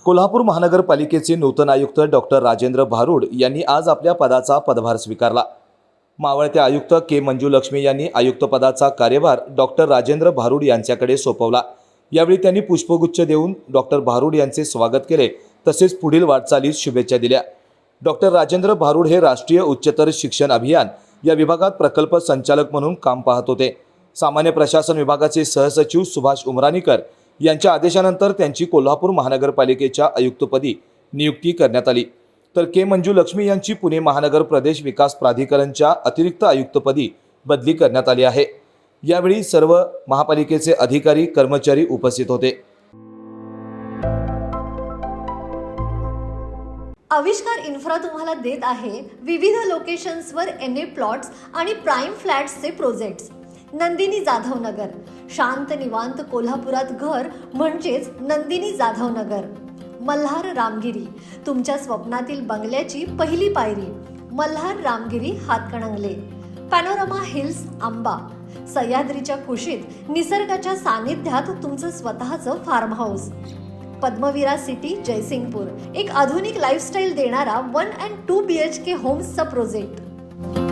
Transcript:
कोल्हापूर महानगरपालिकेचे नूतन आयुक्त डॉक्टर राजेंद्र भारुड यांनी आज आपल्या पदाचा पदभार स्वीकारला। मावळत्या आयुक्त के मंजुलक्ष्मी यांनी आयुक्तपदाचा कार्यभार डॉक्टर राजेंद्र भारुड यांच्याकडे सोपवला। यावेळी त्यांनी पुष्पगुच्छ देऊन डॉक्टर भारुड यांचे स्वागत केले, तसेच पुढील वाटचालीस शुभेच्छा दिल्या। डॉक्टर राजेंद्र भारुड हे राष्ट्रीय उच्चतर शिक्षण अभियान या विभागात प्रकल्प संचालक म्हणून काम पाहत होते। सामान्य प्रशासन विभागाचे सहसचिव सुभाष उमराणीकर यांच्या आदेशानंतर त्यांची कोल्हापूर महानगरपालिकेच्या आयुक्तपदी नियुक्ती करण्यात आली, तर के मंजुलक्ष्मी यांची पुणे महानगर प्रदेश विकास प्राधिकरणच्या अतिरिक्त आयुक्तपदी बदली करण्यात आली आहे। यावेळी सर्व महापालिकेचे अधिकारी कर्मचारी उपस्थित होते। आविष्कार इन्फ्रा तुम्हाला देत आहे विविध लोकेशन्सवर एनए प्लॉट्स आणि प्राइम फ्लॅट्सचे प्रोजेक्ट्स। नंदिनी जाधव नगर, शांत निवांत कोल्हापुरात घर म्हणजेच नंदिनी जाधव नगर। मल्हार रामगिरी, तुमच्या स्वप्नातील बंगल्याची पहिली पायरी। मल्हार रामगिरी हातकणंगले। पॅनोरामा हिल्स आंबा, सह्याद्रीच्या कुशीत निसर्गाच्या सानिध्यात तुमचं स्वतःचं farm house. Padmavira city Jaysingpur, एक आधुनिक लाईफस्टाईल देणारा 1 and 2 BHK होम्सचा प्रोजेक्ट।